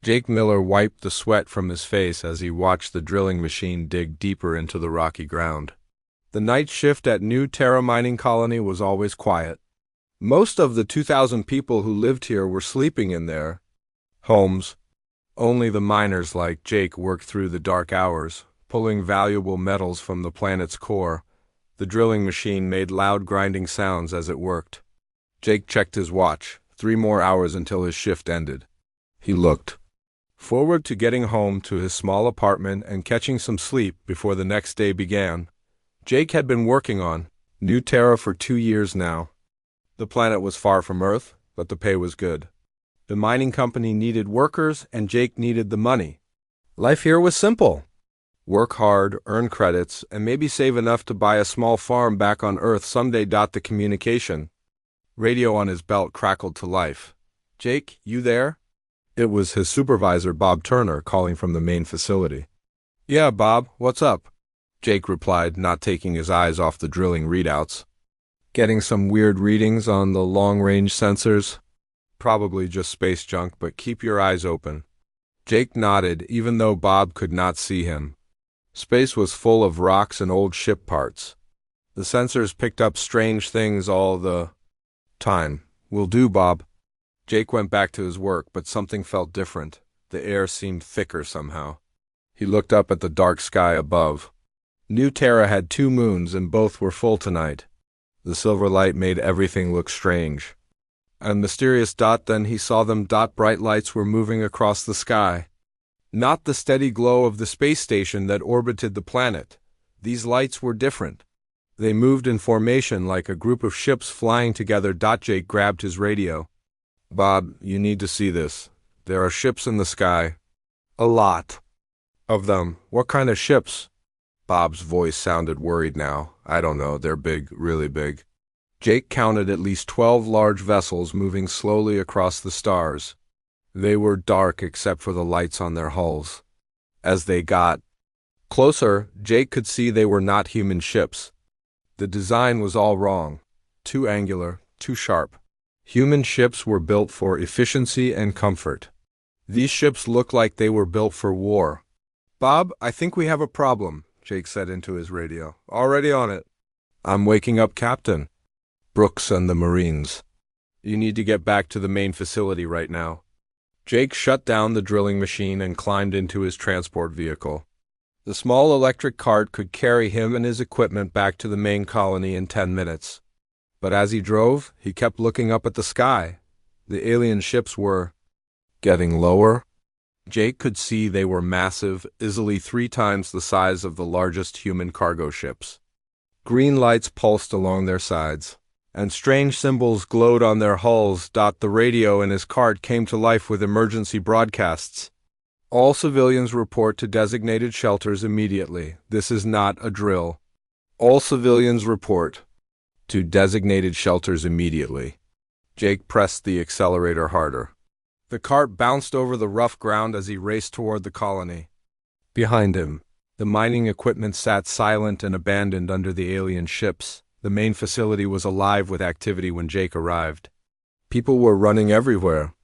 Jake Miller wiped the sweat from his face as he watched the drilling machine dig deeper into the rocky ground. The night shift at New Terra mining colony was always quiet. Most of the 2,000 people who lived here were sleeping in their homes. Only the miners like Jake worked through the dark hours, pulling valuable metals from the planet's core. The drilling machine made loud grinding sounds as it worked. Jake checked his watch. 3 more hours until his shift ended. He looked forward to getting home to his small apartment and catching some sleep before the next day began. Jake had been working on New Terra for 2 years now. The planet was far from Earth, but the pay was good. The mining company needed workers, and Jake needed the money. Life here was simple. Work hard, earn credits, and maybe save enough to buy a small farm back on Earth someday. The communication radio on his belt crackled to life. "Jake, you there?" It was his supervisor, Bob Turner, calling from the main facility. "Yeah, Bob, what's up?" Jake replied, not taking his eyes off the drilling readouts. "Getting some weird readings on the long-range sensors. Probably just space junk, but keep your eyes open." Jake nodded, even though Bob could not see him. Space was full of rocks and old ship parts. The sensors picked up strange things all the time. "Will do, Bob." Jake went back to his work, but something felt different. The air seemed thicker somehow. He looked up at the dark sky above. New Terra had 2 moons, and both were full tonight. The silver light made everything look strange. A mysterious dot, then he saw them. Bright lights were moving across the sky. Not the steady glow of the space station that orbited the planet. These lights were different. They moved in formation like a group of ships flying together. Jake grabbed his radio. "Bob, you need to see this. There are ships in the sky. A lot of them." "What kind of ships?" Bob's voice sounded worried now. "I don't know. They're big, really big." Jake counted at least 12 large vessels moving slowly across the stars. They were dark except for the lights on their hulls. As they got closer, Jake could see they were not human ships. The design was all wrong. Too angular, too sharp. Human ships were built for efficiency and comfort. These ships looked like they were built for war. "Bob, I think we have a problem," Jake said into his radio. "Already on it." "I'm waking up Captain Brooks and the Marines. You need to get back to the main facility right now." Jake shut down the drilling machine and climbed into his transport vehicle. The small electric cart could carry him and his equipment back to the main colony in 10 minutes. But as he drove, he kept looking up at the sky. The alien ships were getting lower. Jake could see they were massive, easily 3 times the size of the largest human cargo ships. Green lights pulsed along their sides, and strange symbols glowed on their hulls. The radio in his cart came to life with emergency broadcasts. "All civilians report to designated shelters immediately. This is not a drill. All civilians report to designated shelters immediately." Jake pressed the accelerator harder. The cart bounced over the rough ground as he raced toward the colony. Behind him, the mining equipment sat silent and abandoned under the alien ships. The main facility was alive with activity when Jake arrived. People were running everywhere.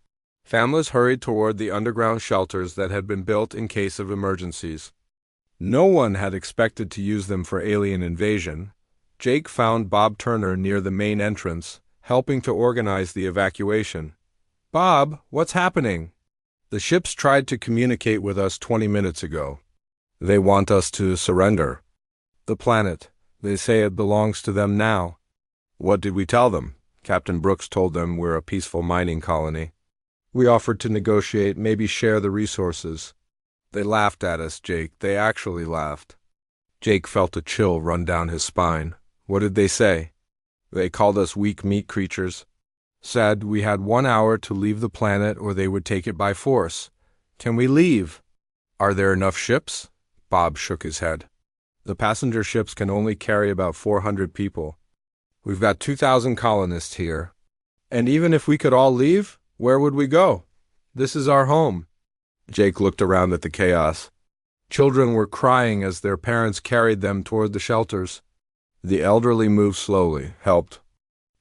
Families hurried toward the underground shelters that had been built in case of emergencies. No one had expected to use them for alien invasion. Jake found Bob Turner near the main entrance, helping to organize the evacuation. "Bob, what's happening?" "The ships tried to communicate with us 20 minutes ago. They want us to surrender the planet. They say it belongs to them now." "What did we tell them?" "Captain Brooks told them we're a peaceful mining colony. We offered to negotiate, maybe share the resources. They laughed at us, Jake. They actually laughed." Jake felt a chill run down his spine. "What did they say?" "They called us weak meat creatures. Said we had 1 hour to leave the planet or they would take it by force. Can we leave?" "Are there enough ships?" Bob shook his head. "The passenger ships can only carry about 400 people. We've got 2,000 colonists here. And even if we could all leave, where would we go? This is our home." Jake looked around at the chaos. Children were crying as their parents carried them toward the shelters. The elderly moved slowly, helped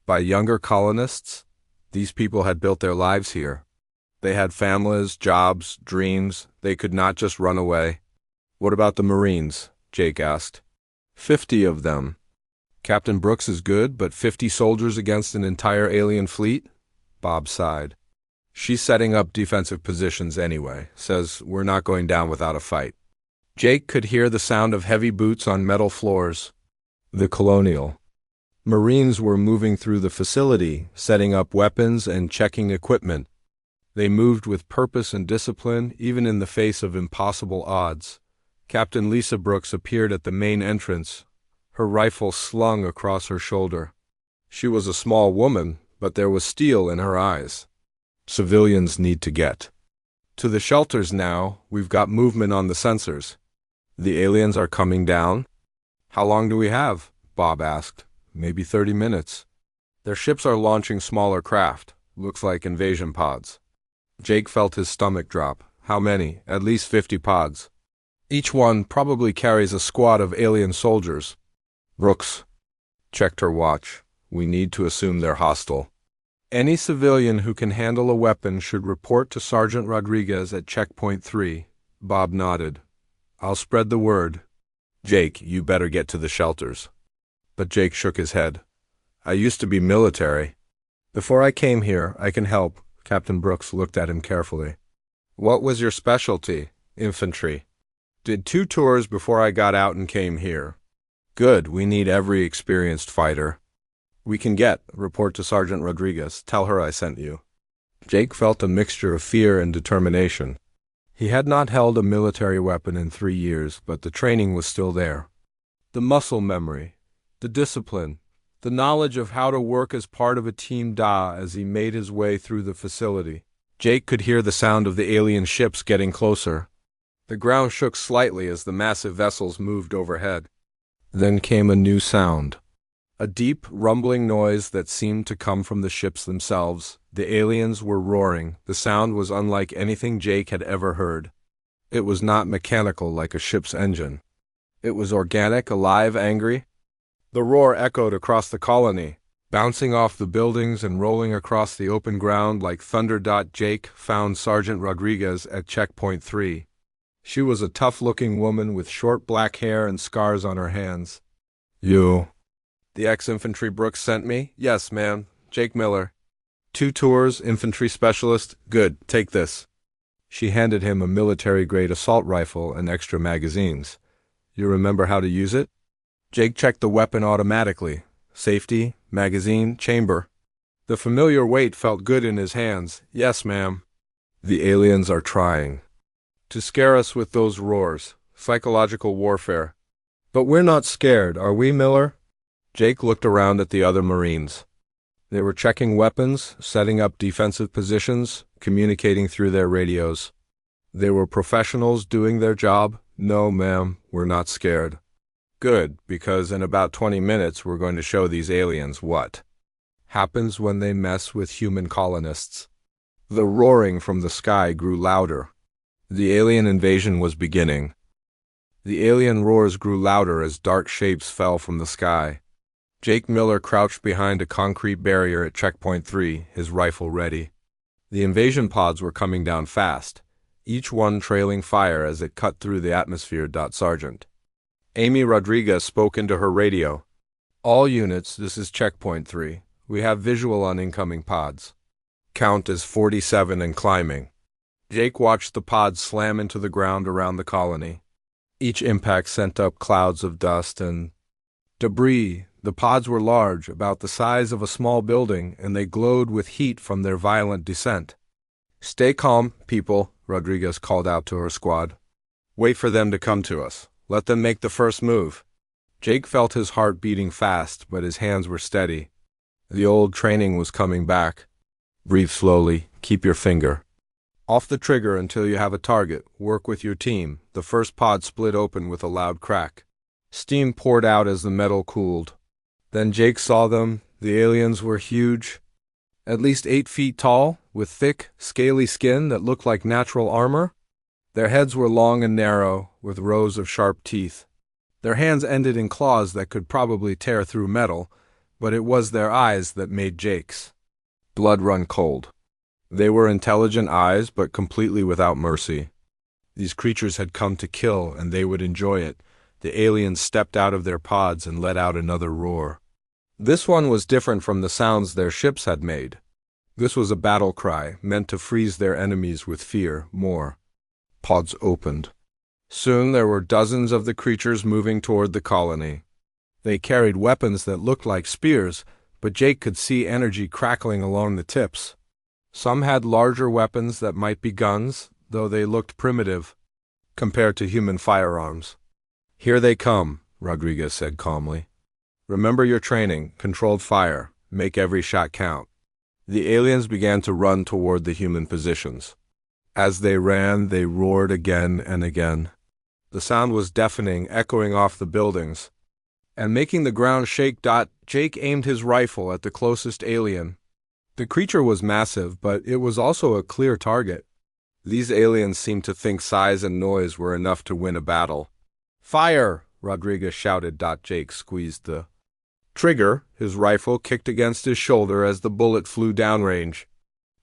by younger colonists. These people had built their lives here. They had families, jobs, dreams. They could not just run away. What about the Marines? Jake asked. 50 of them. Captain Brooks is good, but 50 soldiers against an entire alien fleet? Bob sighed. She's setting up defensive positions anyway. Says we're not going down without a fight. Jake could hear the sound of heavy boots on metal floors. The Colonial. Marines were moving through the facility, setting up weapons and checking equipment. They moved with purpose and discipline, even in the face of impossible odds. Captain Lisa Brooks appeared at the main entrance, her rifle slung across her shoulder. She was a small woman, but there was steel in her eyes. Civilians need to get to the shelters now. We've got movement on the sensors. The aliens are coming down. How long do we have? Bob asked. Maybe 30 minutes. Their ships are launching smaller craft. Looks like invasion pods. Jake felt his stomach drop. How many? At least 50 pods. Each one probably carries a squad of alien soldiers. Brooks checked her watch. We need to assume they're hostile. Any civilian who can handle a weapon should report to Sergeant Rodriguez at Checkpoint 3. Bob nodded. I'll spread the word. Jake, you better get to the shelters. But Jake shook his head. I used to be military. Before I came here, I can help. Captain Brooks looked at him carefully. What was your specialty? Infantry. Did 2 tours before I got out and came here. Good, we need every experienced fighter. We can report to Sergeant Rodriguez. Tell her I sent you. Jake felt a mixture of fear and determination. He had not held a military weapon in 3 years, but the training was still there. The memory, the discipline, the knowledge of how to work as part of a team as he made his way through the facility. Jake could hear the sound of the alien ships getting closer. The ground shook slightly as the massive vessels moved overhead. Then came a new sound. A deep, rumbling noise that seemed to come from the ships themselves. The aliens were roaring. The sound was unlike anything Jake had ever heard. It was not mechanical like a ship's engine. It was organic, alive, angry. The roar echoed across the colony, bouncing off the buildings and rolling across the open ground like thunder. Jake found Sergeant Rodriguez at Checkpoint 3. She was a tough-looking woman with short black hair and scars on her hands. You? The ex-infantry Brooks sent me? Yes, ma'am. Jake Miller. 2 tours, infantry specialist. Good, take this. She handed him a military-grade assault rifle and extra magazines. You remember how to use it? Jake checked the weapon automatically. Safety, magazine, chamber. The familiar weight felt good in his hands. Yes, ma'am. The aliens are trying to scare us with those roars. Psychological warfare. But we're not scared, are we, Miller? Jake looked around at the other Marines. They were checking weapons, setting up defensive positions, communicating through their radios. They were professionals doing their job. No, ma'am, we're not scared. Good, because in about 20 minutes we're going to show these aliens what happens when they mess with human colonists. The roaring from the sky grew louder. The alien invasion was beginning. The alien roars grew louder as dark shapes fell from the sky. Jake Miller crouched behind a concrete barrier at Checkpoint 3, his rifle ready. The invasion pods were coming down fast, each one trailing fire as it cut through the atmosphere. Sergeant Amy Rodriguez spoke into her radio. All units, this is Checkpoint 3. We have visual on incoming pods. Count is 47 and climbing. Jake watched the pods slam into the ground around the colony. Each impact sent up clouds of dust and debris. The pods were large, about the size of a small building, and they glowed with heat from their violent descent. Stay calm, people, Rodriguez called out to her squad. Wait for them to come to us. Let them make the first move. Jake felt his heart beating fast, but his hands were steady. The old training was coming back. Breathe slowly. Keep your finger off the trigger until you have a target. Work with your team. The first pod split open with a loud crack. Steam poured out as the metal cooled. Then Jake saw them. The aliens were huge, at least 8 feet tall, with thick, scaly skin that looked like natural armor. Their heads were long and narrow, with rows of sharp teeth. Their hands ended in claws that could probably tear through metal, but it was their eyes that made Jake's blood run cold. They were intelligent eyes, but completely without mercy. These creatures had come to kill, and they would enjoy it. The aliens stepped out of their pods and let out another roar. This one was different from the sounds their ships had made. This was a battle cry, meant to freeze their enemies with fear more. Pods opened. Soon there were dozens of the creatures moving toward the colony. They carried weapons that looked like spears, but Jake could see energy crackling along the tips. Some had larger weapons that might be guns, though they looked primitive compared to human firearms. "Here they come," Rodriguez said calmly. "Remember your training, controlled fire, make every shot count." The aliens began to run toward the human positions. As they ran, they roared again and again. The sound was deafening, echoing off the buildings, and making the ground shake. Jake aimed his rifle at the closest alien. The creature was massive, but it was also a clear target. These aliens seemed to think size and noise were enough to win a battle. "Fire!" Rodriguez shouted. Jake squeezed the trigger. His rifle kicked against his shoulder as the bullet flew downrange.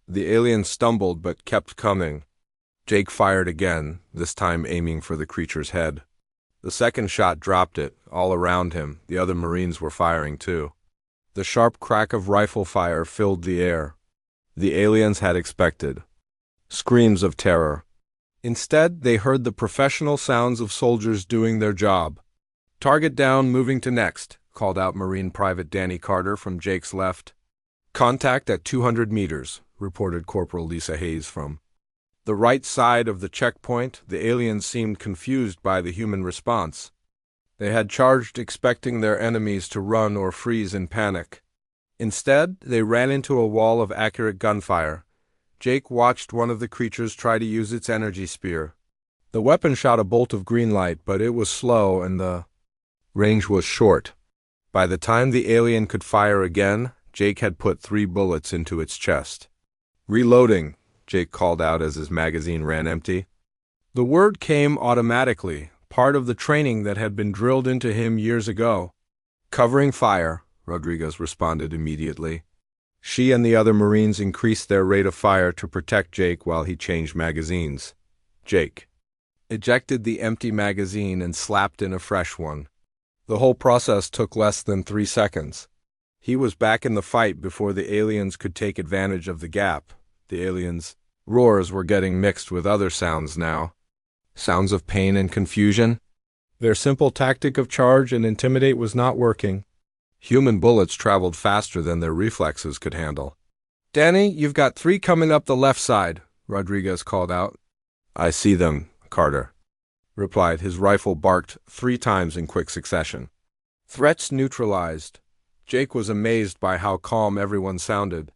The alien stumbled but kept coming. Jake fired again, this time aiming for the creature's head. The second shot dropped it. All around him, the other Marines were firing too. The sharp crack of rifle fire filled the air. The aliens had expected screams of terror. Instead, they heard the professional sounds of soldiers doing their job. "Target down, moving to next," called out Marine Private Danny Carter from Jake's left. "Contact at 200 meters, reported Corporal Lisa Hayes from the right side of the checkpoint. The aliens seemed confused by the human response. They had charged expecting their enemies to run or freeze in panic. Instead, they ran into a wall of accurate gunfire. Jake watched one of the creatures try to use its energy spear. The weapon shot a bolt of green light, but it was slow and the range was short. By the time the alien could fire again, Jake had put 3 bullets into its chest. "Reloading," Jake called out as his magazine ran empty. The word came automatically, part of the training that had been drilled into him years ago. "Covering fire," Rodriguez responded immediately. She and the other Marines increased their rate of fire to protect Jake while he changed magazines. Jake ejected the empty magazine and slapped in a fresh one. The whole process took less than 3 seconds. He was back in the fight before the aliens could take advantage of the gap. The aliens' roars were getting mixed with other sounds now. Sounds of pain and confusion. Their simple tactic of charge and intimidate was not working. Human bullets traveled faster than their reflexes could handle. "Danny, you've got 3 coming up the left side," Rodriguez called out. "I see them," Carter replied. His rifle barked 3 times in quick succession. Threats neutralized. Jake was amazed by how calm everyone sounded.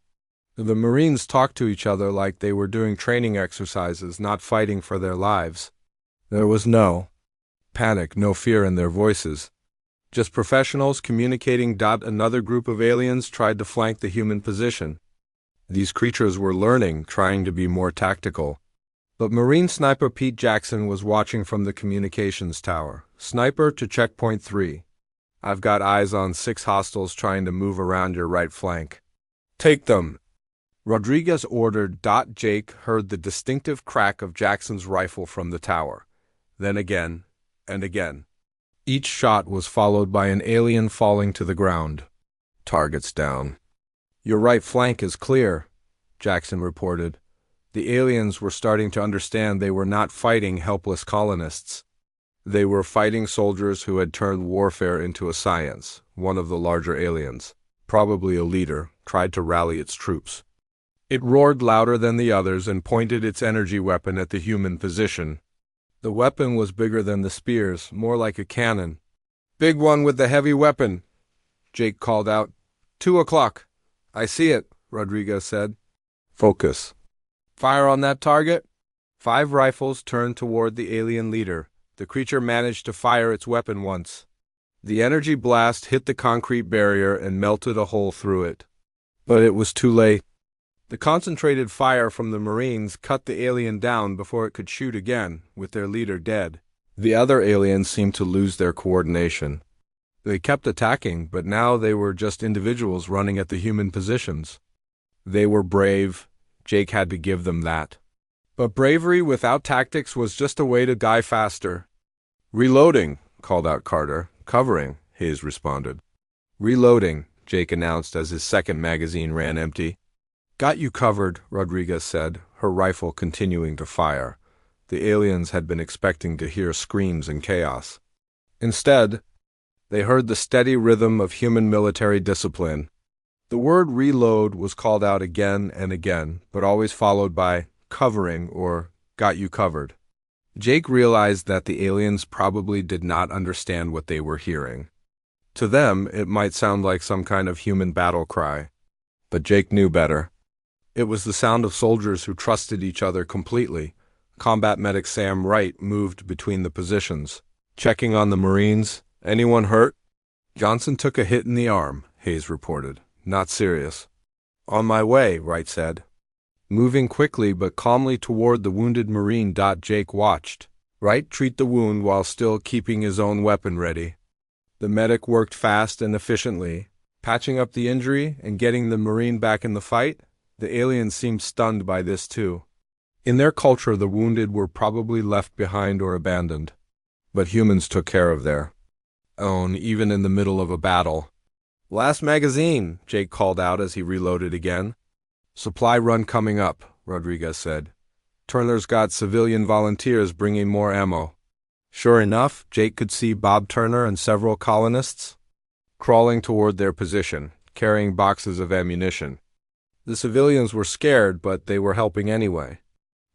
The Marines talked to each other like they were doing training exercises, not fighting for their lives. There was no panic, no fear in their voices. Just professionals communicating. Another group of aliens tried to flank the human position. These creatures were learning, trying to be more tactical. But Marine Sniper Pete Jackson was watching from the communications tower. "Sniper to checkpoint 3. I've got eyes on 6 hostiles trying to move around your right flank. Take them," Rodriguez ordered. Jake heard the distinctive crack of Jackson's rifle from the tower. Then again, and again. Each shot was followed by an alien falling to the ground. "Targets down. Your right flank is clear," Jackson reported. The aliens were starting to understand they were not fighting helpless colonists. They were fighting soldiers who had turned warfare into a science. One of the larger aliens, probably a leader, tried to rally its troops. It roared louder than the others and pointed its energy weapon at the human position. The weapon was bigger than the spears, more like a cannon. "Big one with the heavy weapon," Jake called out. 2 o'clock. "I see it," Rodriguez said. "Focus. Fire on that target." 5 rifles turned toward the alien leader. The creature managed to fire its weapon once. The energy blast hit the concrete barrier and melted a hole through it. But it was too late. The concentrated fire from the Marines cut the alien down before it could shoot again, with their leader dead. The other aliens seemed to lose their coordination. They kept attacking, but now they were just individuals running at the human positions. They were brave, Jake had to give them that. But bravery without tactics was just a way to die faster. "Reloading," called out Carter. "Covering," Hayes responded. "Reloading," Jake announced as his second magazine ran empty. "Got you covered," Rodriguez said, her rifle continuing to fire. The aliens had been expecting to hear screams and chaos. Instead, they heard the steady rhythm of human military discipline. The word reload was called out again and again, but always followed by covering or got you covered. Jake realized that the aliens probably did not understand what they were hearing. To them, it might sound like some kind of human battle cry. But Jake knew better. It was the sound of soldiers who trusted each other completely. Combat medic Sam Wright moved between the positions, checking on the Marines. "Anyone hurt?" "Johnson took a hit in the arm," Hayes reported. "Not serious." "On my way," Wright said. Moving quickly but calmly toward the wounded Marine. Jake watched Wright treat the wound while still keeping his own weapon ready. The medic worked fast and efficiently, patching up the injury and getting the Marine back in the fight. The aliens seemed stunned by this too. In their culture, the wounded were probably left behind or abandoned. But humans took care of their own, even in the middle of a battle. "Last magazine," Jake called out as he reloaded again. "Supply run coming up," Rodriguez said. "Turner's got civilian volunteers bringing more ammo." Sure enough, Jake could see Bob Turner and several colonists crawling toward their position, carrying boxes of ammunition. The civilians were scared, but they were helping anyway.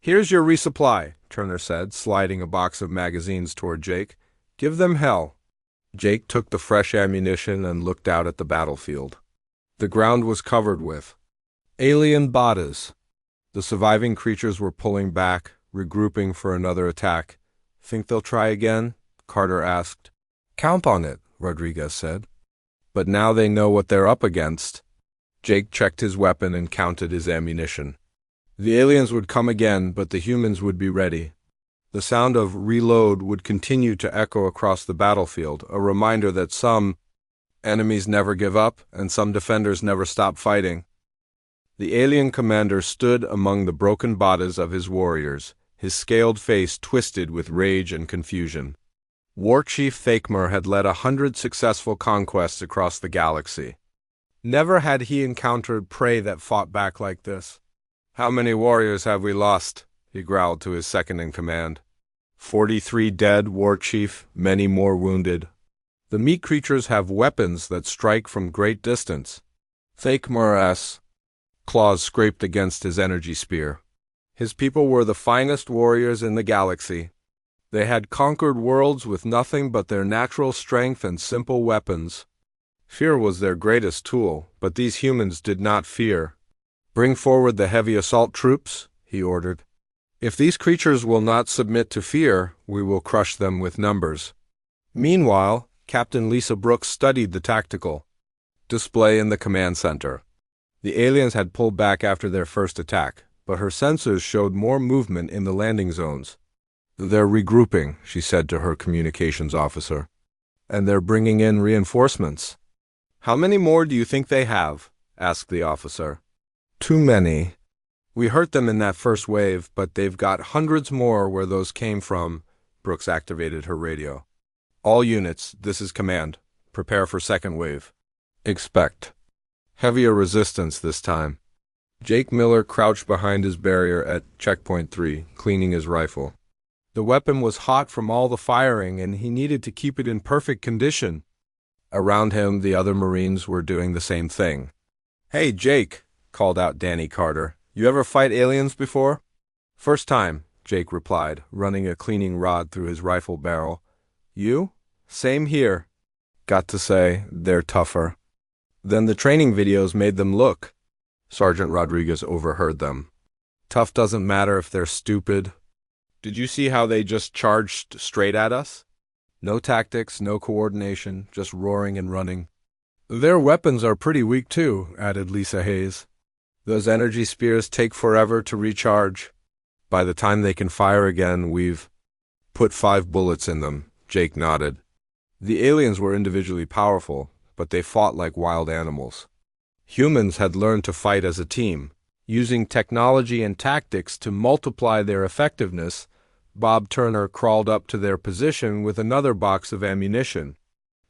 "Here's your resupply," Turner said, sliding a box of magazines toward Jake. "Give them hell." Jake took the fresh ammunition and looked out at the battlefield. The ground was covered with alien bodies. The surviving creatures were pulling back, regrouping for another attack. "Think they'll try again?" Carter asked. "Count on it," Rodriguez said. "But now they know what they're up against." Jake checked his weapon and counted his ammunition. The aliens would come again, but the humans would be ready. The sound of reload would continue to echo across the battlefield, a reminder that some enemies never give up and some defenders never stop fighting. The alien commander stood among the broken bodies of his warriors, his scaled face twisted with rage and confusion. War Chief Thakmer had led 100 successful conquests across the galaxy. Never had he encountered prey that fought back like this. "How many warriors have we lost?" he growled to his second-in-command. 43 dead, War Chief, many more wounded. "The meat creatures have weapons that strike from great distance." Thakmer's claws scraped against his energy spear. His people were the finest warriors in the galaxy. They had conquered worlds with nothing but their natural strength and simple weapons. Fear was their greatest tool, but these humans did not fear. "Bring forward the heavy assault troops," he ordered. "If these creatures will not submit to fear, we will crush them with numbers." Meanwhile, Captain Lisa Brooks studied the tactical display in the command center. The aliens had pulled back after their first attack, but her sensors showed more movement in the landing zones. "They're regrouping," she said to her communications officer. "And they're bringing in reinforcements." "How many more do you think they have?" asked the officer. "Too many. We hurt them in that first wave, but they've got hundreds more where those came from." Brooks activated her radio. "All units, this is command. Prepare for second wave. Expect heavier resistance this time." Jake Miller crouched behind his barrier at checkpoint 3, cleaning his rifle. The weapon was hot from all the firing, and he needed to keep it in perfect condition. Around him, the other Marines were doing the same thing. "Hey, Jake," called out Danny Carter. "You ever fight aliens before?" "First time," Jake replied, running a cleaning rod through his rifle barrel. "You?" "Same here." "Got to say, they're tougher." "Then the training videos made them look." Sergeant Rodriguez overheard them. "Tough doesn't matter if they're stupid. Did you see how they just charged straight at us? No tactics, no coordination, just roaring and running." "Their weapons are pretty weak too," added Lisa Hayes. "Those energy spears take forever to recharge. By the time they can fire again, we've put 5 bullets in them." Jake nodded. The aliens were individually powerful, but they fought like wild animals. Humans had learned to fight as a team. Using technology and tactics to multiply their effectiveness, Bob Turner crawled up to their position with another box of ammunition.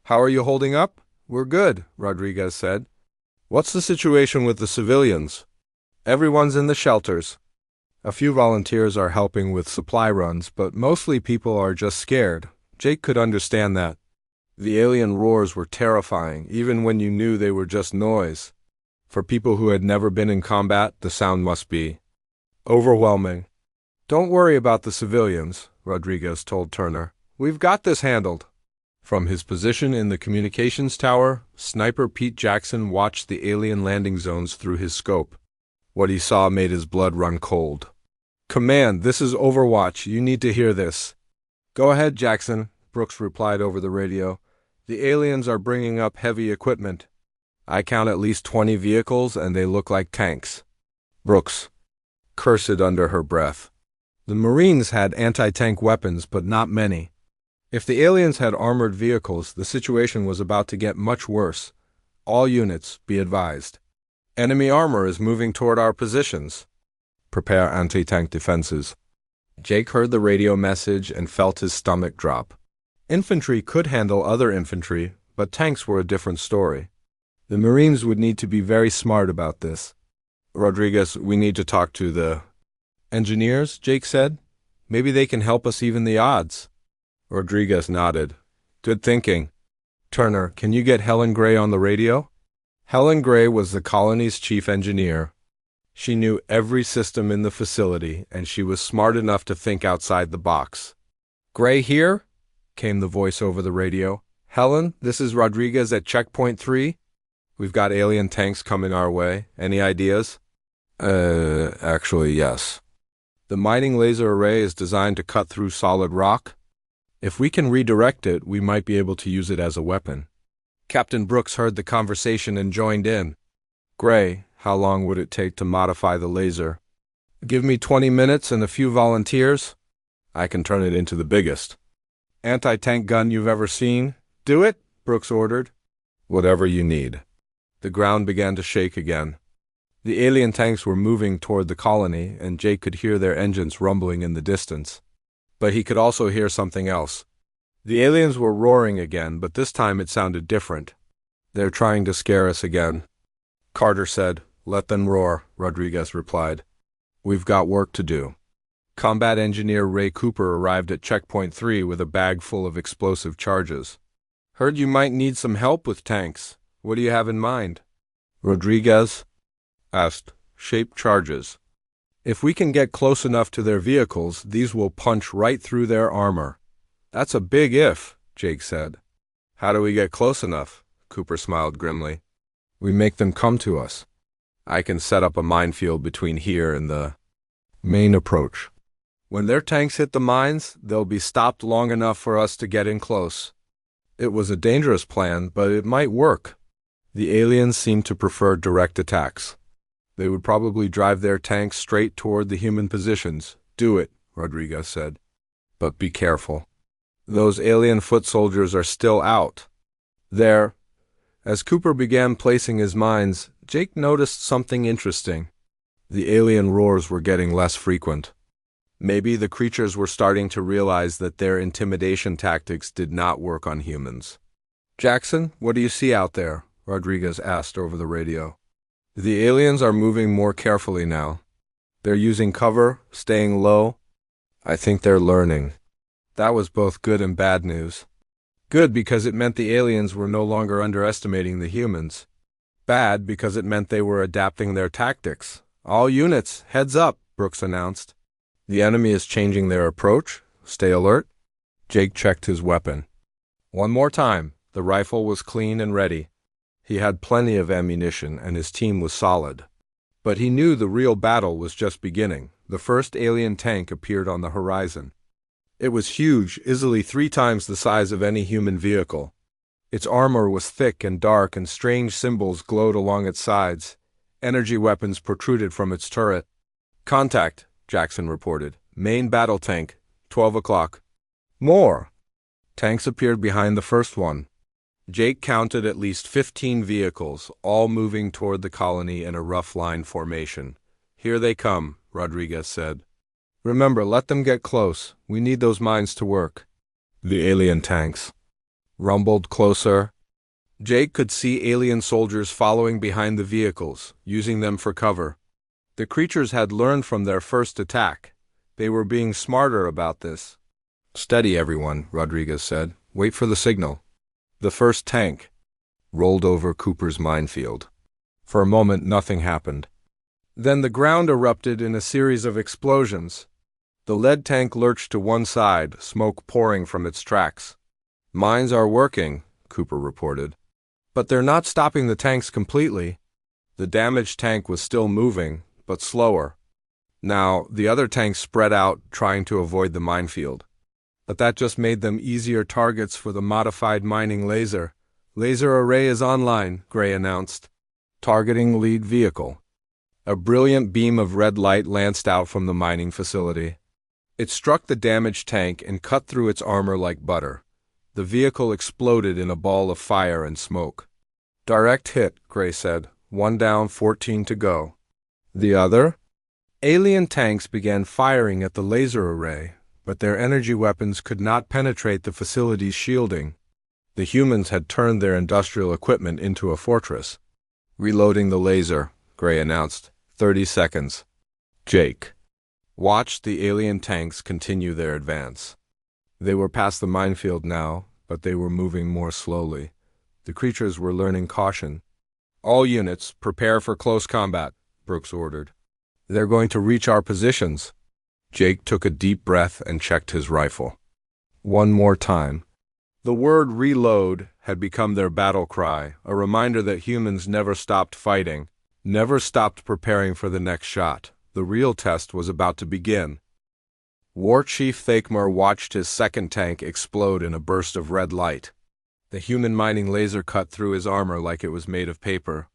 "How are you holding up?" "We're good," Rodriguez said. "What's the situation with the civilians?" "Everyone's in the shelters. A few volunteers are helping with supply runs, but mostly people are just scared." Jake could understand that. The alien roars were terrifying, even when you knew they were just noise. For people who had never been in combat, the sound must be overwhelming. "Don't worry about the civilians," Rodriguez told Turner. "We've got this handled." From his position in the communications tower, Sniper Pete Jackson watched the alien landing zones through his scope. What he saw made his blood run cold. "Command, this is Overwatch. You need to hear this." "Go ahead, Jackson," Brooks replied over the radio. "The aliens are bringing up heavy equipment. I count at least 20 vehicles, and they look like tanks." Brooks cursed under her breath. The Marines had anti-tank weapons, but not many. If the aliens had armored vehicles, the situation was about to get much worse. "All units, be advised. Enemy armor is moving toward our positions. Prepare anti-tank defenses." Jake heard the radio message and felt his stomach drop. Infantry could handle other infantry, but tanks were a different story. The Marines would need to be very smart about this. "Rodriguez, we need to talk to the engineers," Jake said. "Maybe they can help us even the odds." Rodriguez nodded. "Good thinking. Turner, can you get Helen Gray on the radio?" Helen Gray was the colony's chief engineer. She knew every system in the facility, and she was smart enough to think outside the box. "Gray here?" came the voice over the radio. "Helen, this is Rodriguez at Checkpoint 3. We've got alien tanks coming our way. Any ideas?" Actually, yes. The mining laser array is designed to cut through solid rock. If we can redirect it, we might be able to use it as a weapon." Captain Brooks heard the conversation and joined in. "Gray, how long would it take to modify the laser?" "Give me 20 minutes and a few volunteers. I can turn it into the biggest anti-tank gun you've ever seen." "Do it," Brooks ordered. "Whatever you need." The ground began to shake again. The alien tanks were moving toward the colony, and Jake could hear their engines rumbling in the distance. But he could also hear something else. The aliens were roaring again, but this time it sounded different. "They're trying to scare us again," Carter said. "Let them roar," Rodriguez replied. "We've got work to do." Combat engineer Ray Cooper arrived at Checkpoint 3 with a bag full of explosive charges. "Heard you might need some help with tanks. What do you have in mind?" Rodriguez asked. "Shape charges. If we can get close enough to their vehicles, these will punch right through their armor." "That's a big if," Jake said. "How do we get close enough?" Cooper smiled grimly. "We make them come to us. I can set up a minefield between here and the main approach. When their tanks hit the mines, they'll be stopped long enough for us to get in close." It was a dangerous plan, but it might work. The aliens seemed to prefer direct attacks. They would probably drive their tanks straight toward the human positions. "Do it," Rodriguez said. "But be careful. Those alien foot soldiers are still out there." As Cooper began placing his mines, Jake noticed something interesting. The alien roars were getting less frequent. Maybe the creatures were starting to realize that their intimidation tactics did not work on humans. "Jackson, what do you see out there?" Rodriguez asked over the radio. "The aliens are moving more carefully now. They're using cover, staying low. I think they're learning." That was both good and bad news. Good because it meant the aliens were no longer underestimating the humans. Bad because it meant they were adapting their tactics. "All units, heads up," Brooks announced. "The enemy is changing their approach. Stay alert." Jake checked his weapon. One more time. The rifle was clean and ready. He had plenty of ammunition, and his team was solid. But he knew the real battle was just beginning. The first alien tank appeared on the horizon. It was huge, easily 3 times the size of any human vehicle. Its armor was thick and dark, and strange symbols glowed along its sides. Energy weapons protruded from its turret. "Contact," Jackson reported. "Main battle tank, 12 o'clock. More." Tanks appeared behind the first one. Jake counted at least 15 vehicles, all moving toward the colony in a rough line formation. Here they come, Rodriguez said. Remember, let them get close. We need those mines to work. The alien tanks rumbled closer. Jake could see alien soldiers following behind the vehicles, using them for cover. The creatures had learned from their first attack. They were being smarter about this. Steady, everyone, Rodriguez said. Wait for the signal. The first tank rolled over Cooper's minefield. For a moment, nothing happened. Then the ground erupted in a series of explosions. The lead tank lurched to one side, smoke pouring from its tracks. Mines are working, Cooper reported. But they're not stopping the tanks completely. The damaged tank was still moving, but slower. Now, the other tanks spread out, trying to avoid the minefield. But that just made them easier targets for the modified mining laser. Laser array is online, Gray announced. Targeting lead vehicle. A brilliant beam of red light lanced out from the mining facility. It struck the damaged tank and cut through its armor like butter. The vehicle exploded in a ball of fire and smoke. Direct hit, Gray said. 1 down, 14 to go. The other? Alien tanks began firing at the laser array, but their energy weapons could not penetrate the facility's shielding. The humans had turned their industrial equipment into a fortress. Reloading the laser, Gray announced. 30 seconds. Jake watched the alien tanks continue their advance. They were past the minefield now, but they were moving more slowly. The creatures were learning caution. All units, prepare for close combat, Brooks ordered. They're going to reach our positions. Jake took a deep breath and checked his rifle. One more time. The word reload had become their battle cry, a reminder that humans never stopped fighting, never stopped preparing for the next shot. The real test was about to begin. War Chief Thakmer watched his second tank explode in a burst of red light. The human mining laser cut through his armor like it was made of paper.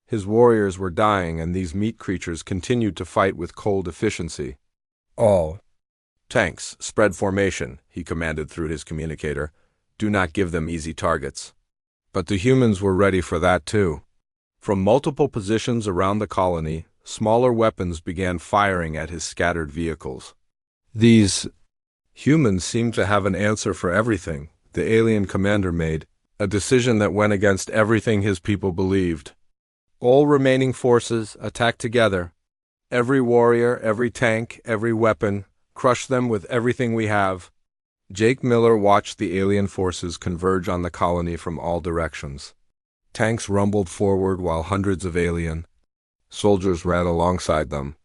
His warriors were dying, and these meat creatures continued to fight with cold efficiency. All tanks, spread formation, he commanded through his communicator. Do not give them easy targets. But the humans were ready for that too. From multiple positions around the colony, smaller weapons began firing at his scattered vehicles. These humans seemed to have an answer for everything, the alien commander made, a decision that went against everything his people believed. All remaining forces attack together. Every warrior, every tank, every weapon, crush them with everything we have. Jake Miller watched the alien forces converge on the colony from all directions. Tanks rumbled forward while hundreds of alien soldiers ran alongside them.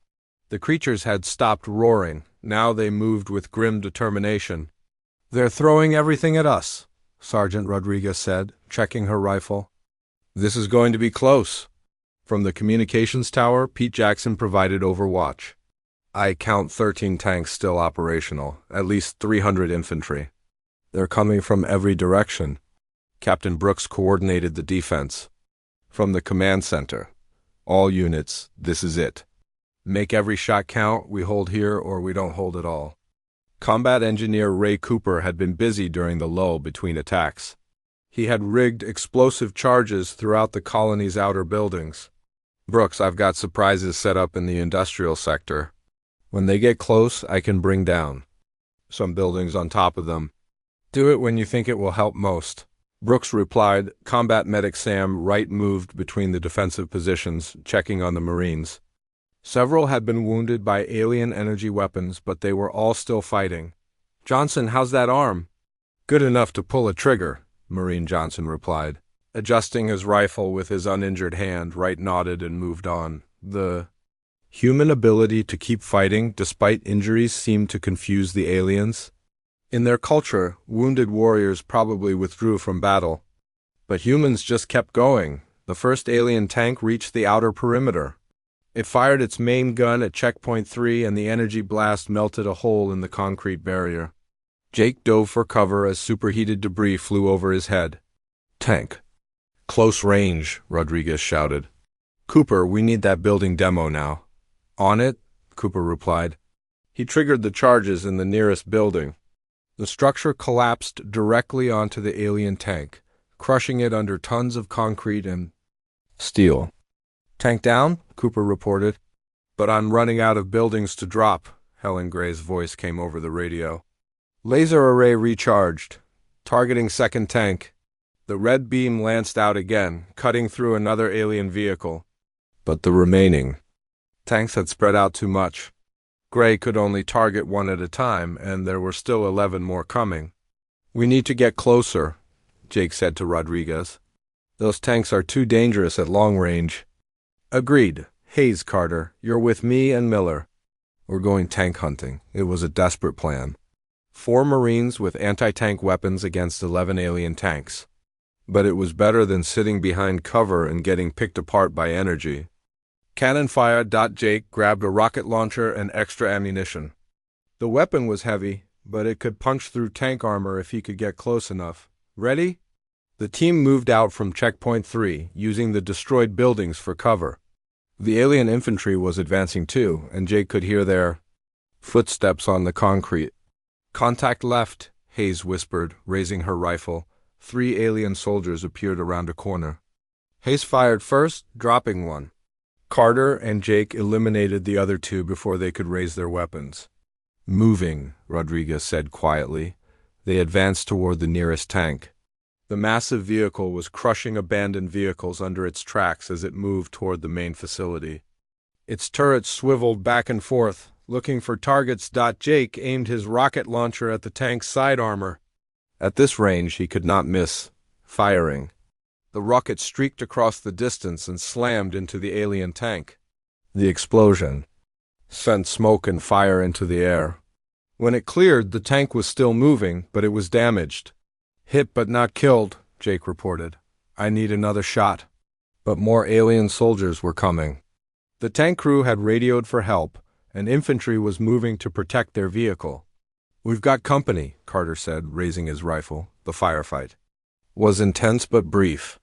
The creatures had stopped roaring. Now they moved with grim determination. They're throwing everything at us, Sergeant Rodriguez said, checking her rifle. This is going to be close. From the communications tower, Pete Jackson provided overwatch. I count 13 tanks still operational, at least 300 infantry. They're coming from every direction. Captain Brooks coordinated the defense. From the command center. All units, this is it. Make every shot count, we hold here or we don't hold at all. Combat engineer Ray Cooper had been busy during the lull between attacks. He had rigged explosive charges throughout the colony's outer buildings. Brooks, I've got surprises set up in the industrial sector. When they get close, I can bring down some buildings on top of them. Do it when you think it will help most. Brooks replied. Combat medic Sam Wright moved between the defensive positions, checking on the Marines. Several had been wounded by alien energy weapons, but they were all still fighting. Johnson, how's that arm? Good enough to pull a trigger, Marine Johnson replied. Adjusting his rifle with his uninjured hand, Wright nodded and moved on. The human ability to keep fighting despite injuries seemed to confuse the aliens. In their culture, wounded warriors probably withdrew from battle. But humans just kept going. The first alien tank reached the outer perimeter. It fired its main gun at Checkpoint 3, and the energy blast melted a hole in the concrete barrier. Jake dove for cover as superheated debris flew over his head. Tank. Close range, Rodriguez shouted. Cooper, we need that building demo now. On it, Cooper replied. He triggered the charges in the nearest building. The structure collapsed directly onto the alien tank, crushing it under tons of concrete and steel. Tank down, Cooper reported. "But I'm running out of buildings to drop," Helen Gray's voice came over the radio. "Laser array recharged. Targeting second tank." The red beam lanced out again, cutting through another alien vehicle. But the remaining tanks had spread out too much. Gray could only target one at a time, and there were still 11 more coming. "We need to get closer," Jake said to Rodriguez. "Those tanks are too dangerous at long range." "Agreed. Hayes, Carter, you're with me and Miller. We're going tank hunting." It was a desperate plan. 4 Marines with anti-tank weapons against 11 alien tanks. But it was better than sitting behind cover and getting picked apart by energy. Cannon fire. Jake grabbed a rocket launcher and extra ammunition. The weapon was heavy, but it could punch through tank armor if he could get close enough. "Ready?" The team moved out from Checkpoint 3, using the destroyed buildings for cover. The alien infantry was advancing too, and Jake could hear their footsteps on the concrete. "Contact left," Hayes whispered, raising her rifle. 3 alien soldiers appeared around a corner. Hayes fired first, dropping one. Carter and Jake eliminated the other 2 before they could raise their weapons. "Moving," Rodriguez said quietly. They advanced toward the nearest tank. The massive vehicle was crushing abandoned vehicles under its tracks as it moved toward the main facility. Its turrets swiveled back and forth, looking for targets. Jake aimed his rocket launcher at the tank's side armor. At this range, he could not miss firing. The rocket streaked across the distance and slammed into the alien tank. The explosion sent smoke and fire into the air. When it cleared, the tank was still moving, but it was damaged. "Hit but not killed," Jake reported. "I need another shot." But more alien soldiers were coming. The tank crew had radioed for help, and infantry was moving to protect their vehicle. "We've got company," Carter said, raising his rifle. The firefight was intense but brief.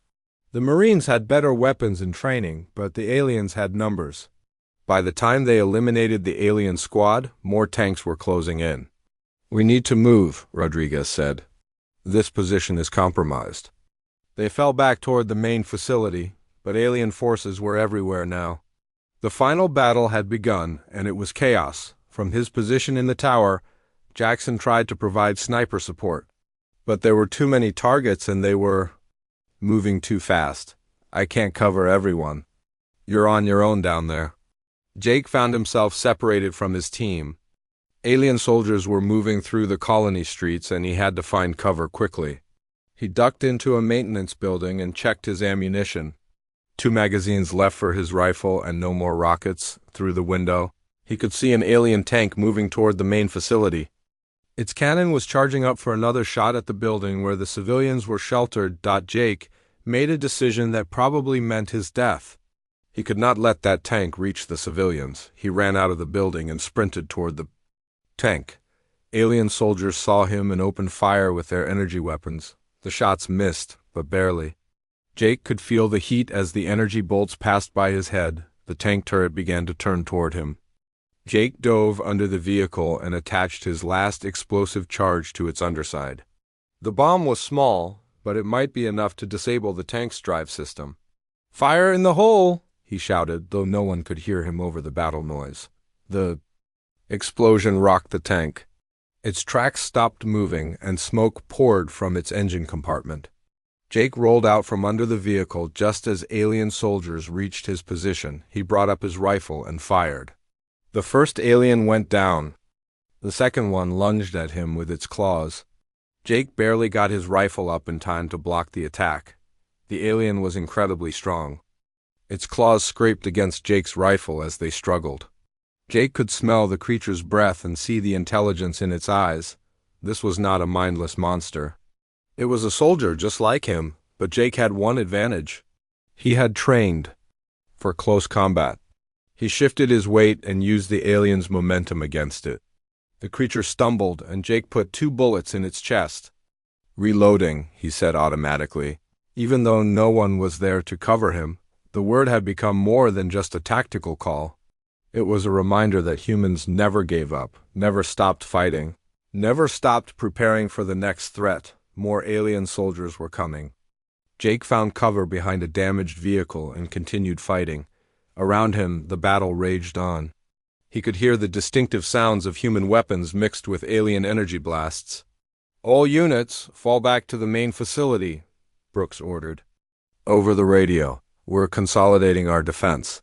The Marines had better weapons and training, but the aliens had numbers. By the time they eliminated the alien squad, more tanks were closing in. "We need to move," Rodriguez said. "This position is compromised." They fell back toward the main facility, but alien forces were everywhere now. The final battle had begun, and it was chaos. From his position in the tower, Jackson tried to provide sniper support. But there were too many targets and they were moving too fast. "I can't cover everyone." "You're on your own down there." Jake found himself separated from his team. Alien soldiers were moving through the colony streets and he had to find cover quickly. He ducked into a maintenance building and checked his ammunition. 2 magazines left for his rifle and no more rockets. Through the window, he could see an alien tank moving toward the main facility. Its cannon was charging up for another shot at the building where the civilians were sheltered. Jake made a decision that probably meant his death. He could not let that tank reach the civilians. He ran out of the building and sprinted toward the tank. Alien soldiers saw him and opened fire with their energy weapons. The shots missed, but barely. Jake could feel the heat as the energy bolts passed by his head. The tank turret began to turn toward him. Jake dove under the vehicle and attached his last explosive charge to its underside. The bomb was small, but it might be enough to disable the tank's drive system. "Fire in the hole!" he shouted, though no one could hear him over the battle noise. The explosion rocked the tank. Its tracks stopped moving, and smoke poured from its engine compartment. Jake rolled out from under the vehicle just as alien soldiers reached his position. He brought up his rifle and fired. The first alien went down. The second one lunged at him with its claws. Jake barely got his rifle up in time to block the attack. The alien was incredibly strong. Its claws scraped against Jake's rifle as they struggled. Jake could smell the creature's breath and see the intelligence in its eyes. This was not a mindless monster. It was a soldier just like him, but Jake had one advantage. He had trained for close combat. He shifted his weight and used the alien's momentum against it. The creature stumbled, and Jake put 2 bullets in its chest. "Reloading," he said automatically. Even though no one was there to cover him, the word had become more than just a tactical call. It was a reminder that humans never gave up, never stopped fighting, never stopped preparing for the next threat. More alien soldiers were coming. Jake found cover behind a damaged vehicle and continued fighting. Around him, the battle raged on. He could hear the distinctive sounds of human weapons mixed with alien energy blasts. "All units, fall back to the main facility," Brooks ordered. Over the radio, "We're consolidating our defense."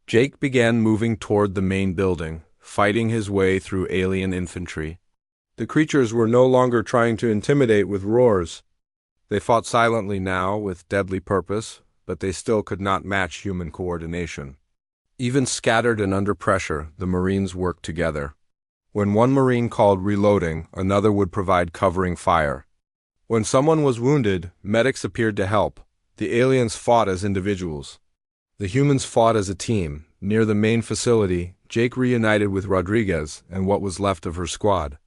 Jake began moving toward the main building, fighting his way through alien infantry. The creatures were no longer trying to intimidate with roars. They fought silently now, with deadly purpose, but they still could not match human coordination. Even scattered and under pressure, the Marines worked together. When one Marine called reloading, another would provide covering fire. When someone was wounded, medics appeared to help. The aliens fought as individuals. The humans fought as a team. Near the main facility, Jake reunited with Rodriguez and what was left of her squad.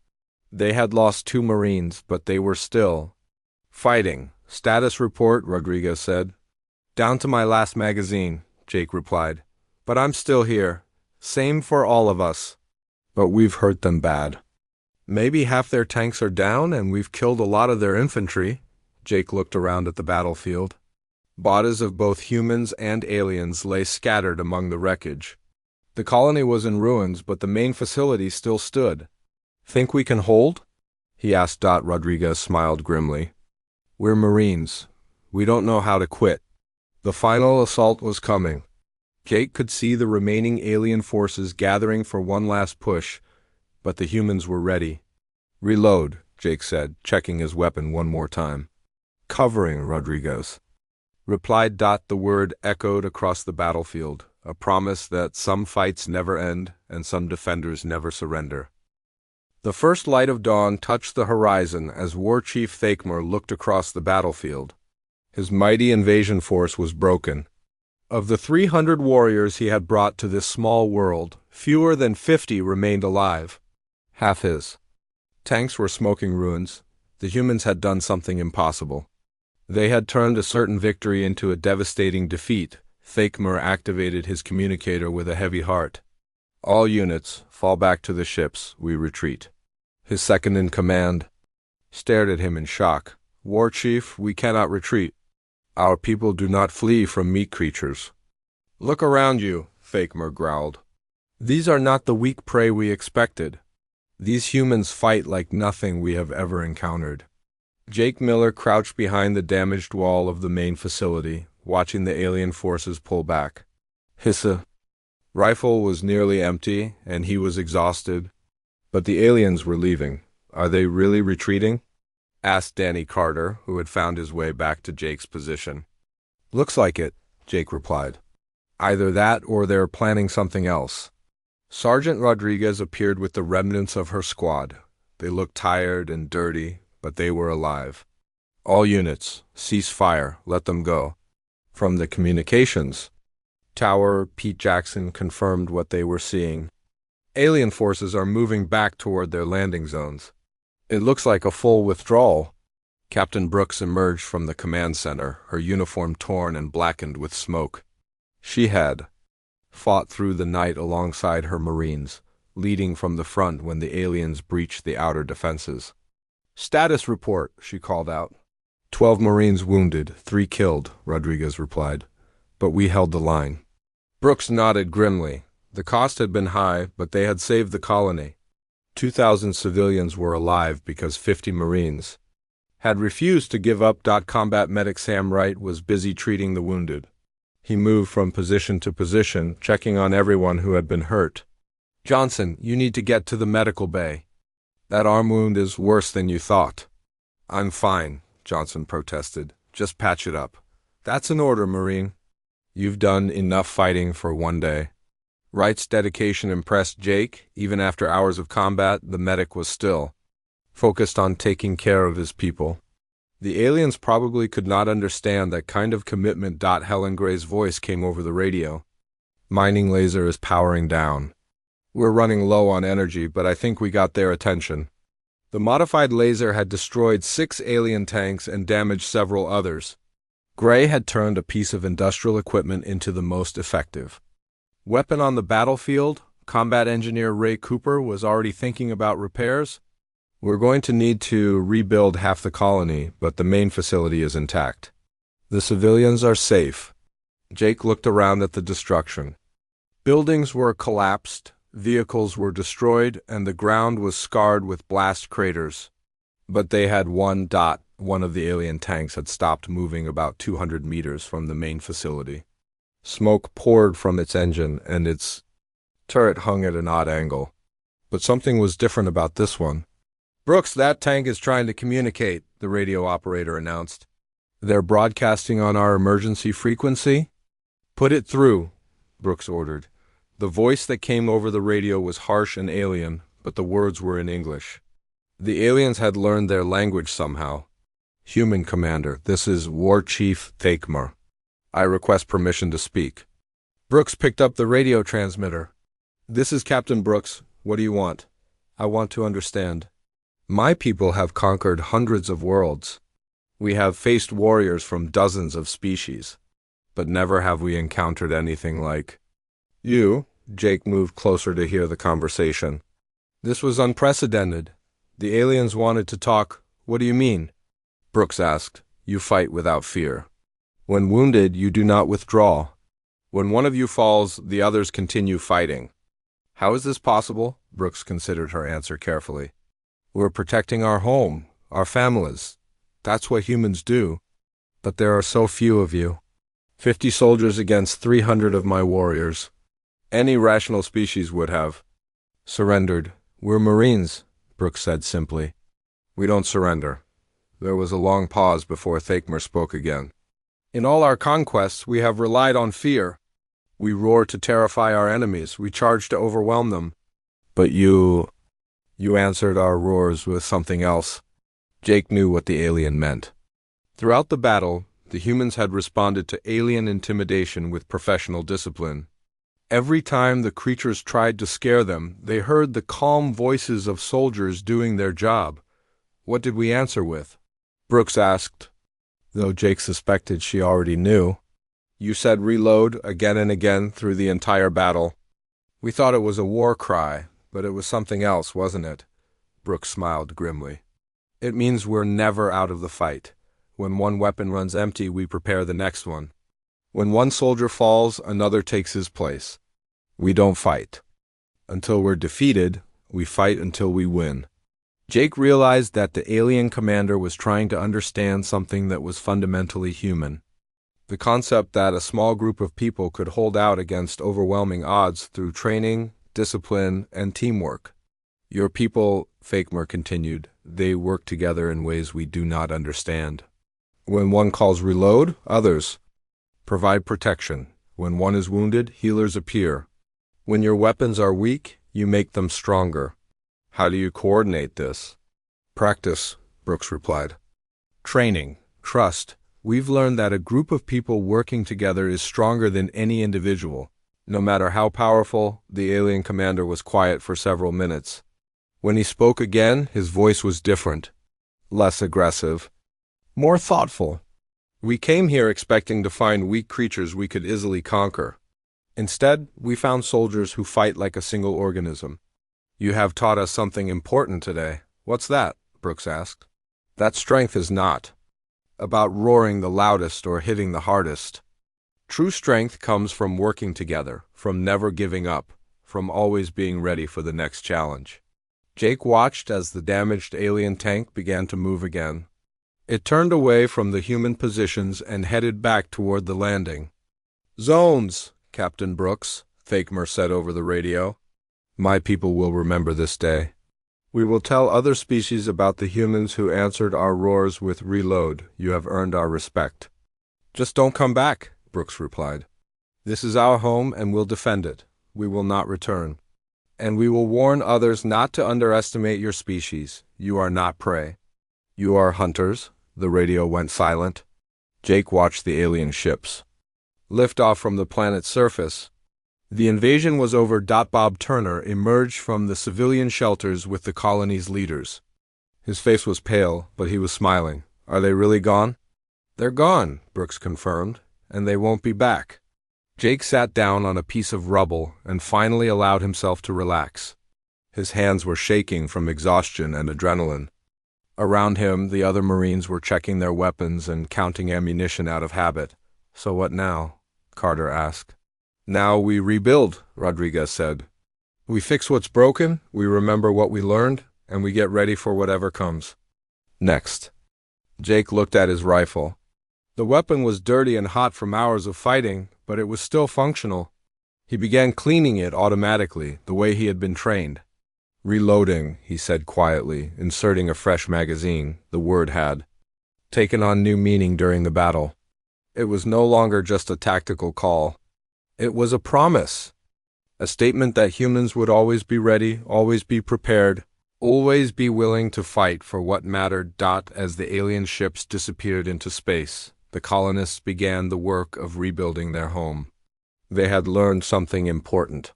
They had lost 2 Marines, but they were still fighting. "Status report," Rodriguez said. "Down to my last magazine," Jake replied. "But I'm still here. Same for all of us. But we've hurt them bad. Maybe half their tanks are down and we've killed a lot of their infantry." Jake looked around at the battlefield. Bodies of both humans and aliens lay scattered among the wreckage. The colony was in ruins, but the main facility still stood. "Think we can hold?" he asked. Rodriguez smiled grimly. "We're Marines. We don't know how to quit." The final assault was coming. Jake could see the remaining alien forces gathering for one last push, but the humans were ready. "Reload," Jake said, checking his weapon one more time. "Covering," Rodriguez replied. The word echoed across the battlefield, a promise that some fights never end and some defenders never surrender. The first light of dawn touched the horizon as War Chief Thakmer looked across the battlefield. His mighty invasion force was broken. Of the 300 warriors he had brought to this small world, fewer than 50 remained alive. Half his tanks were smoking ruins. The humans had done something impossible. They had turned a certain victory into a devastating defeat. Thakmer activated his communicator with a heavy heart. "All units, fall back to the ships. We retreat." His second-in-command stared at him in shock. "War Chief, we cannot retreat. Our people do not flee from meat creatures." "Look around you," Thakmer growled. "These are not the weak prey we expected. These humans fight like nothing we have ever encountered." Jake Miller crouched behind the damaged wall of the main facility, watching the alien forces pull back. His rifle was nearly empty, and he was exhausted. But the aliens were leaving. "Are they really retreating?" asked Danny Carter, who had found his way back to Jake's position. "Looks like it," Jake replied. "Either that or they're planning something else." Sergeant Rodriguez appeared with the remnants of her squad. They looked tired and dirty, but they were alive. "All units, cease fire, let them go." From the communications tower, Pete Jackson confirmed what they were seeing. "Alien forces are moving back toward their landing zones. It looks like a full withdrawal." Captain Brooks emerged from the command center, her uniform torn and blackened with smoke. She had fought through the night alongside her Marines, leading from the front when the aliens breached the outer defenses. "Status report," she called out. 12 Marines wounded, 3 killed, Rodriguez replied. "But we held the line." Brooks nodded grimly. The cost had been high, but they had saved the colony. 2,000 civilians were alive because 50 Marines had refused to give up. Combat medic Sam Wright was busy treating the wounded. He moved from position to position, checking on everyone who had been hurt. "Johnson, you need to get to the medical bay. That arm wound is worse than you thought." "I'm fine," Johnson protested. "Just patch it up." "That's an order, Marine." "You've done enough fighting for one day." Wright's dedication impressed Jake. Even after hours of combat, the medic was still focused on taking care of his people. The aliens probably could not understand that kind of commitment. Helen Gray's voice came over the radio. "Mining laser is powering down. We're running low on energy, but I think we got their attention." The modified laser had destroyed 6 alien tanks and damaged several others. Gray had turned a piece of industrial equipment into the most effective weapon on the battlefield. Combat engineer Ray Cooper was already thinking about repairs. "We're going to need to rebuild half the colony, but the main facility is intact. The civilians are safe." Jake looked around at the destruction. Buildings were collapsed, vehicles were destroyed, and the ground was scarred with blast craters. But they had one dot. One of the alien tanks had stopped moving about 200 meters from the main facility. Smoke poured from its engine, and its turret hung at an odd angle. But something was different about this one. "Brooks, that tank is trying to communicate," the radio operator announced. "They're broadcasting on our emergency frequency?" "Put it through," Brooks ordered. The voice that came over the radio was harsh and alien, but the words were in English. The aliens had learned their language somehow. "Human Commander, this is War Chief Thakmer. I request permission to speak." Brooks picked up the radio transmitter. "This is Captain Brooks. What do you want?" "I want to understand. My people have conquered hundreds of worlds. We have faced warriors from dozens of species, but never have we encountered anything like you." Jake moved closer to hear the conversation. "This was unprecedented. The aliens wanted to talk. What do you mean?" Brooks asked. "You fight without fear. When wounded, you do not withdraw. When one of you falls, the others continue fighting." "How is this possible?" Brooks considered her answer carefully. "We're protecting our home, our families. That's what humans do. But there are so few of you. 50 soldiers against 300 of my warriors. Any rational species would have surrendered." "We're Marines," Brooks said simply. "We don't surrender." There was a long pause before Thakmer spoke again. "In all our conquests, we have relied on fear. We roar to terrify our enemies. We charge to overwhelm them. But you answered our roars with something else." Jake knew what the alien meant. Throughout the battle, the humans had responded to alien intimidation with professional discipline. Every time the creatures tried to scare them, they heard the calm voices of soldiers doing their job. "What did we answer with?" Brooks asked, though Jake suspected she already knew. "You said reload again and again through the entire battle. We thought it was a war cry, but it was something else, wasn't it?" Brooks smiled grimly. "It means we're never out of the fight. When one weapon runs empty, we prepare the next one. When one soldier falls, another takes his place. We don't fight until we're defeated. We fight until we win." Jake realized that the alien commander was trying to understand something that was fundamentally human. The concept that a small group of people could hold out against overwhelming odds through training, discipline, and teamwork. "Your people," Thakmer continued, "they work together in ways we do not understand. When one calls reload, others provide protection. When one is wounded, healers appear. When your weapons are weak, you make them stronger. How do you coordinate this?" "Practice," Brooks replied. "Training, trust. We've learned that a group of people working together is stronger than any individual. No matter how powerful." The alien commander was quiet for several minutes. When he spoke again, his voice was different, less aggressive, more thoughtful. "We came here expecting to find weak creatures we could easily conquer. Instead, we found soldiers who fight like a single organism. You have taught us something important today." "What's that?" Brooks asked. "That strength is not about roaring the loudest or hitting the hardest. True strength comes from working together, from never giving up, from always being ready for the next challenge." Jake watched as the damaged alien tank began to move again. It turned away from the human positions and headed back toward the landing. "Zones, Captain Brooks," Thakmer said over the radio. "My people will remember this day. We will tell other species about the humans who answered our roars with reload. You have earned our respect." "Just don't come back," Brooks replied. "This is our home and we'll defend it. We will not return. And we will warn others not to underestimate your species. You are not prey. You are hunters." The radio went silent. Jake watched the alien ships lift off from the planet's surface. The invasion was over. Bob Turner emerged from the civilian shelters with the colony's leaders. His face was pale, but he was smiling. "Are they really gone?" "They're gone," Brooks confirmed, "and they won't be back." Jake sat down on a piece of rubble and finally allowed himself to relax. His hands were shaking from exhaustion and adrenaline. Around him, the other Marines were checking their weapons and counting ammunition out of habit. "So what now?" Carter asked. Now we rebuild, Rodriguez said. We fix what's broken, we remember what we learned, and we get ready for whatever comes. Next. Jake looked at his rifle. The weapon was dirty and hot from hours of fighting, but it was still functional. He began cleaning it automatically, the way he had been trained. Reloading, he said quietly, inserting a fresh magazine. The word had taken on new meaning during the battle. It was no longer just a tactical call. It was a promise. A statement that humans would always be ready, always be prepared, always be willing to fight for what mattered. As the alien ships disappeared into space, the colonists began the work of rebuilding their home. They had learned something important.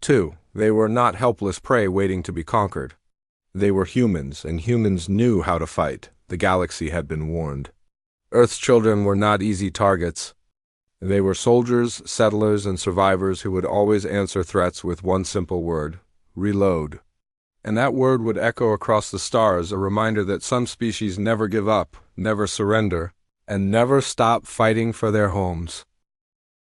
2. They were not helpless prey waiting to be conquered. They were humans, and humans knew how to fight. The galaxy had been warned. Earth's children were not easy targets. They were soldiers, settlers, and survivors who would always answer threats with one simple word: reload. And that word would echo across the stars, a reminder that some species never give up, never surrender, and never stop fighting for their homes.